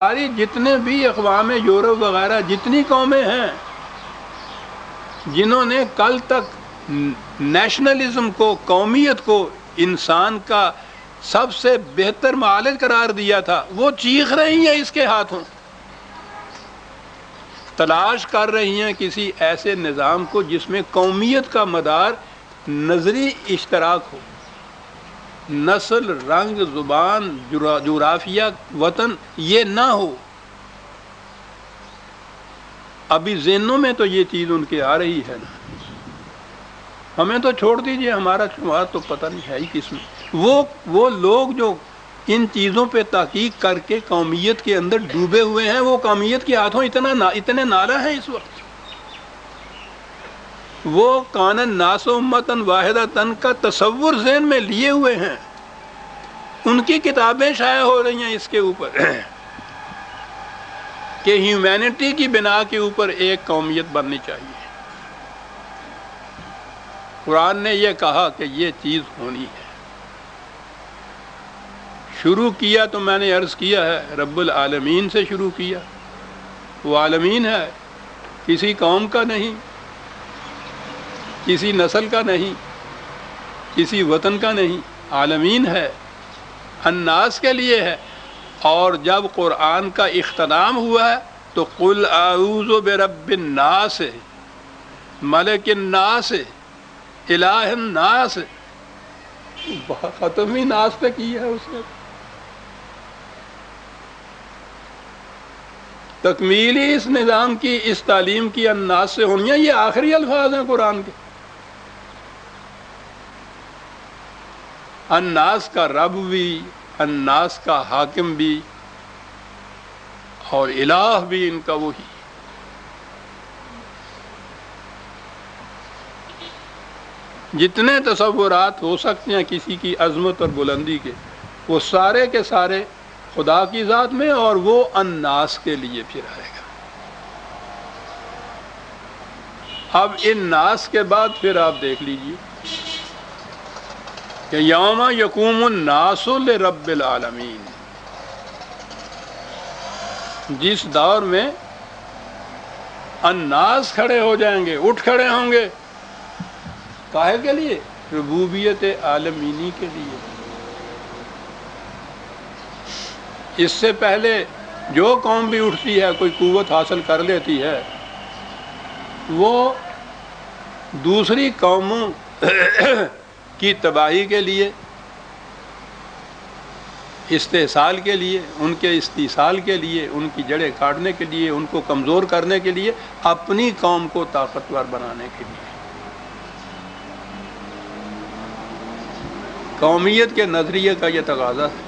ساری جتنے بھی اقوام یورپ وغیرہ جتنی قومیں ہیں جنہوں نے کل تک نیشنلزم کو، قومیت کو انسان کا سب سے بہتر معالج قرار دیا تھا، وہ چیخ رہی ہیں اس کے ہاتھوں، تلاش کر رہی ہیں کسی ایسے نظام کو جس میں قومیت کا مدار نظری اشتراک ہو، نسل، رنگ، زبان، جغرافیہ، وطن یہ نہ ہو۔ ابھی ذہنوں میں تو یہ چیز ان کے آ رہی ہے نا، ہمیں تو چھوڑ دیجئے، ہمارا شمار تو پتہ نہیں ہے ہی کس میں۔ وہ لوگ جو ان چیزوں پہ تحقیق کر کے قومیت کے اندر ڈوبے ہوئے ہیں، وہ قومیت کے ہاتھوں اتنے نالہ ہیں اس وقت، وہ کان الناس امۃ واحدۃ کا تصور ذہن میں لیے ہوئے ہیں، ان کی کتابیں شائع ہو رہی ہیں اس کے اوپر کہ ہیومینٹی کی بنا کے اوپر ایک قومیت بننی چاہیے۔ قرآن نے یہ کہا کہ یہ چیز ہونی ہے۔ شروع کیا تو میں نے عرض کیا ہے رب العالمین سے شروع کیا، وہ عالمین ہے، کسی قوم کا نہیں، کسی نسل کا نہیں، کسی وطن کا نہیں، عالمین ہے، الناس کے لیے ہے۔ اور جب قرآن کا اختتام ہوا ہے تو قل اعوذ برب الناس، ملک الناس، الہ الناس، ختم ہی ناس پہ کی ہے اس نے۔ تکمیلی اس نظام کی، اس تعلیم کی الناس سے ہونی ہے، یہ آخری الفاظ ہیں قرآن کے۔ الناس کا رب بھی، الناس کا حاکم بھی، اور الہ بھی ان کا وہی۔ جتنے تصورات ہو سکتے ہیں کسی کی عظمت اور بلندی کے، وہ سارے کے سارے خدا کی ذات میں، اور وہ الناس کے لیے پھر آئے گا۔ اب ان ناس کے بعد پھر آپ دیکھ لیجئے کہ یوم یقوم الناس لرب العالمین، جس دور میں الناس کھڑے ہو جائیں گے، اٹھ کھڑے ہوں گے، کاہے کے لیے؟ ربوبیت عالمینی کے لیے۔ اس سے پہلے جو قوم بھی اٹھتی ہے، کوئی قوت حاصل کر لیتی ہے، وہ دوسری قوموں کی تباہی کے لیے، استحصال کے لیے، ان کے استحصال کے لیے، ان کی جڑیں کاٹنے کے لیے، ان کو کمزور کرنے کے لیے، اپنی قوم کو طاقتور بنانے کے لیے۔ قومیت کے نظریے کا یہ تقاضا ہے۔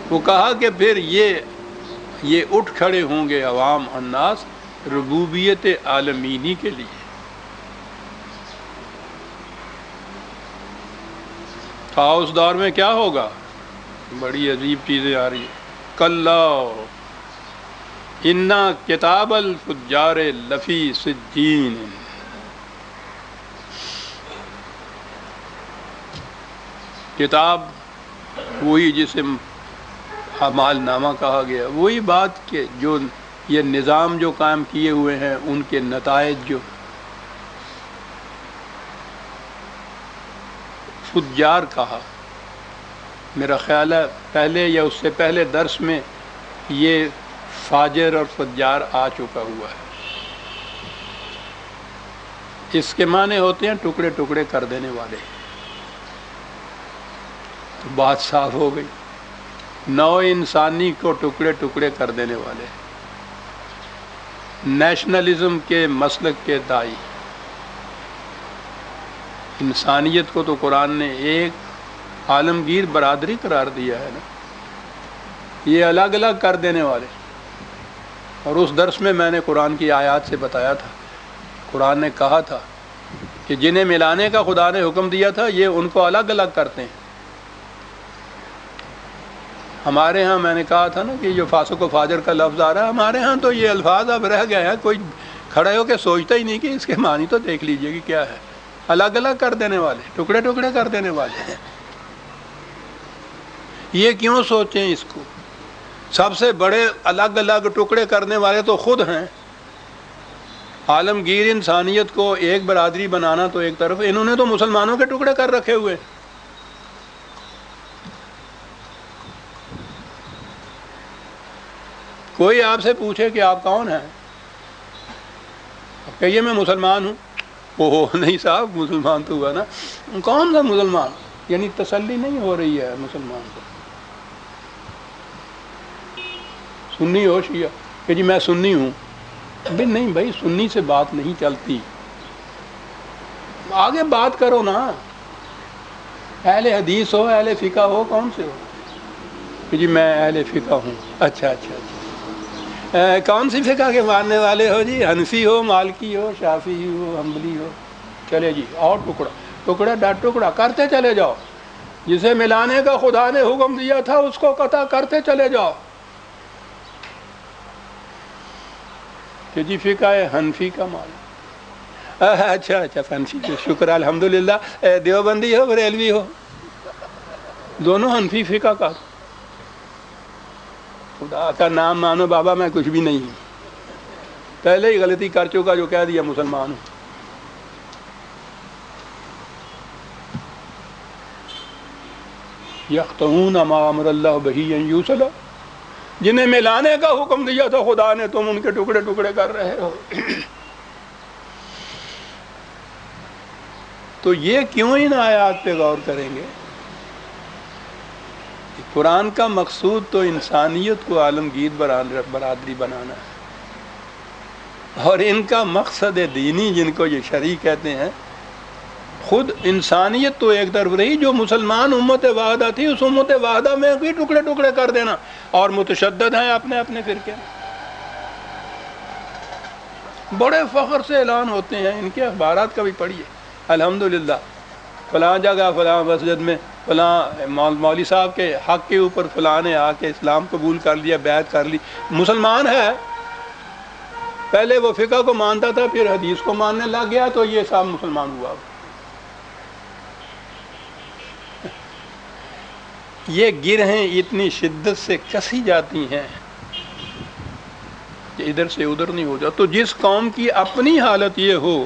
وہ کہا کہ پھر یہ اٹھ کھڑے ہوں گے عوام، الناس، ربوبیت عالمینی کے لیے۔ تھا اس دور میں کیا ہوگا؟ بڑی عجیب چیزیں آ رہی ہیں۔ کلا انا کتاب الفجار لفی سجین، کتاب وہی جسے اعمال نامہ کہا گیا، وہی بات کہ جو یہ نظام جو قائم کیے ہوئے ہیں ان کے نتائج جو فجار کہا، میرا خیال ہے پہلے یا اس سے پہلے درس میں یہ فاجر اور فجار آ چکا ہوا ہے۔ اس کے معنی ہوتے ہیں ٹکڑے ٹکڑے کر دینے والے۔ تو بات صاف ہو گئی، نو انسانی کو ٹکڑے ٹکڑے کر دینے والے، نیشنلزم کے مسلک کے دائی۔ انسانیت کو تو قرآن نے ایک عالمگیر برادری قرار دیا ہے نا، یہ الگ الگ کر دینے والے۔ اور اس درس میں میں نے قرآن کی آیات سے بتایا تھا، قرآن نے کہا تھا کہ جنہیں ملانے کا خدا نے حکم دیا تھا یہ ان کو الگ الگ کرتے ہیں۔ ہمارے ہاں میں نے کہا تھا نا کہ جو فاسق و فاجر کا لفظ آ رہا ہے، ہمارے ہاں تو یہ الفاظ اب رہ گئے ہیں، کوئی کھڑے ہو کے سوچتا ہی نہیں کہ اس کے معنی تو دیکھ لیجئے کہ کیا ہے۔ الگ الگ کر دینے والے، ٹکڑے ٹکڑے کر دینے والے ہیں۔ یہ کیوں سوچیں اس کو؟ سب سے بڑے الگ الگ ٹکڑے کرنے والے تو خود ہیں. عالمگیر انسانیت کو ایک برادری بنانا تو ایک طرف، انہوں نے تو مسلمانوں کے ٹکڑے کر رکھے ہوئے. کوئی آپ سے پوچھے کہ آپ کون ہیں، کہیے میں مسلمان ہوں. اوہ نہیں صاحب، مسلمان تو ہوا نا. کون سا مسلمان؟ یعنی تسلی نہیں ہو رہی ہے مسلمان کو. سنی ہو شیعہ کہ جی میں سنی ہوں. بھائی نہیں بھائی، سنی سے بات نہیں چلتی، آگے بات کرو نا. اہل حدیث ہو، اہل فقہ ہو، کون سے ہو کہ جی میں اہل فقہ ہوں. اچھا اچھا اچھا، کون سی فقہ کے ماننے والے ہو جی؟ حنفی ہو، مالکی ہو، شافعی ہو، حنبلی ہو. چلے جی، اور ٹکڑا ٹکڑا ڈٹ ٹکڑا کرتے چلے جاؤ. جسے ملانے کا خدا نے حکم دیا تھا اس کو قطع کرتے چلے جاؤ. کہ جی فقہ حنفی کا مال. اچھا اچھا، حنفی، شکر الحمدللہ. دیوبندی ہو، بریلوی ہو، دونوں حنفی فقہ کا. خدا کا نام مانو بابا، میں کچھ بھی نہیں ہوں. پہلے ہی غلطی کر چکا جو کہہ دیا مسلمان ہوں. یقطعون ما امر اللہ بہ ان یوصل، جنہیں ملانے کا حکم دیا تھا خدا نے، تم ان کے ٹکڑے ٹکڑے کر رہے ہو. تو یہ کیوں ان آیات پہ غور کریں گے؟ قرآن کا مقصود تو انسانیت کو عالمگیر برادری بنانا ہے، اور ان کا مقصد دینی جن کو یہ شرع کہتے ہیں، خود انسانیت تو ایک طرف رہی. جو مسلمان امت واحدہ تھی، اس امت واحدہ میں بھی ٹکڑے ٹکڑے کر دینا، اور متشدد ہیں اپنے اپنے فرقے. بڑے فخر سے اعلان ہوتے ہیں، ان کے اخبارات کا بھی پڑھیے. الحمدللہ فلاں جگہ فلاں مسجد میں فلاں مولوی صاحب کے حق کے اوپر فلاں نے آ کے اسلام قبول کر لیا، بیعت کر لی. مسلمان ہے، پہلے وہ فقہ کو مانتا تھا، پھر حدیث کو ماننے لگ گیا، تو یہ صاحب مسلمان ہوا. یہ گرہیں اتنی شدت سے کسی جاتی ہیں کہ ادھر سے ادھر نہیں ہو جاتا. تو جس قوم کی اپنی حالت یہ ہو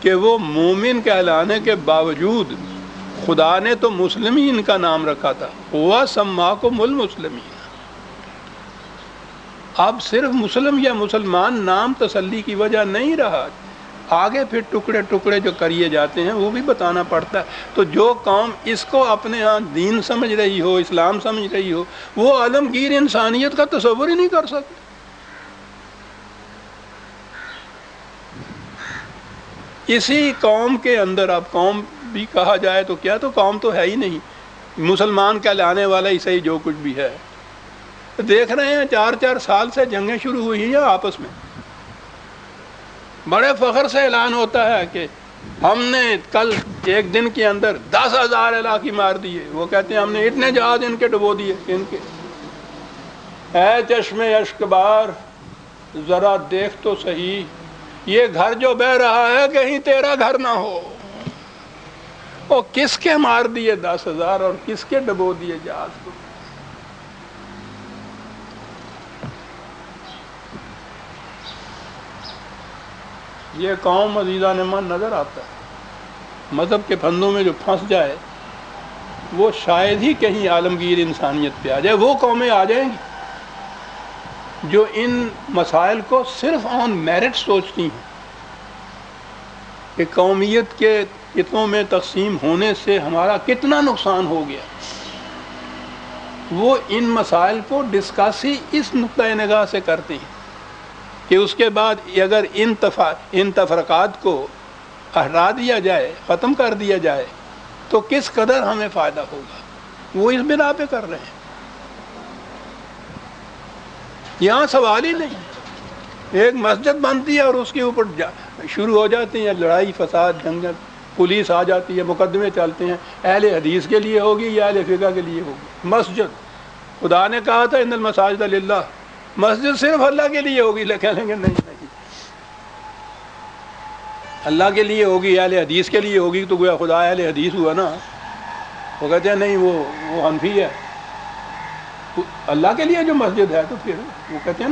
کہ وہ مومن کہلانے کے باوجود، خدا نے تو مسلمین کا نام رکھا تھا، ہوا سماکم المسلمین. اب صرف مسلم یا مسلمان نام تسلی کی وجہ نہیں رہا، آگے پھر ٹکڑے ٹکڑے جو کریے جاتے ہیں وہ بھی بتانا پڑتا ہے. تو جو قوم اس کو اپنے ہاں دین سمجھ رہی ہو، اسلام سمجھ رہی ہو، وہ عالمگیر انسانیت کا تصور ہی نہیں کر سکتی. اسی قوم کے اندر، اب قوم بھی کہا جائے تو کیا، تو قوم تو ہے ہی نہیں، مسلمان کہلانے والا ہی صحیح جو کچھ بھی ہے. دیکھ رہے ہیں 4 سال سے جنگیں شروع ہوئی ہیں آپس میں. بڑے فخر سے اعلان ہوتا ہے کہ ہم نے کل ایک دن کے اندر 10,000 علاقی مار دیے. وہ کہتے ہیں ہم نے اتنے جہاز ان کے ڈبو دیے. ان کے اے چشم اشک بار ذرا دیکھ تو صحیح، یہ گھر جو بہ رہا ہے کہیں تیرا گھر نہ ہو. وہ کس کے مار دیے 10,000 اور کس کے ڈبو دیے جہاز کو. یہ قوم عزیزان من نظر آتا ہے، مذہب کے پھندوں میں جو پھنس جائے وہ شاید ہی کہیں عالمگیر انسانیت پہ آ جائے. وہ قومیں آ جائیں گی جو ان مسائل کو صرف آن میرٹ سوچتی ہیں کہ قومیت کے کتوں میں تقسیم ہونے سے ہمارا کتنا نقصان ہو گیا. وہ ان مسائل کو ڈسکس ہی اس نقطۂ نگاہ سے کرتے ہیں کہ اس کے بعد اگر ان تفرقات کو ہٹا دیا جائے، ختم کر دیا جائے، تو کس قدر ہمیں فائدہ ہوگا. وہ اس بنا پہ کر رہے ہیں. یہاں سوال ہی نہیں. ایک مسجد بنتی ہے اور اس کے اوپر شروع ہو جاتی ہیں لڑائی فساد، جنگل، پولیس آ جاتی ہے، مقدمے چلتے ہیں. اہل حدیث کے لیے ہوگی یا اہل فقہ کے لیے ہوگی؟ مسجد، خدا نے کہا تھا ان المساجد للہ، مسجد صرف اللہ کے لیے ہوگی. کہیں گے نہیں نہیں، اللہ کے لیے ہوگی، اہل حدیث کے لیے ہوگی، تو گویا خدا اہل حدیث ہوا نا. وہ کہتے ہیں نہیں، وہ حنفی ہے. اللہ کے لیے جو مسجد ہے تو پھر وہ کہتے ہیں نا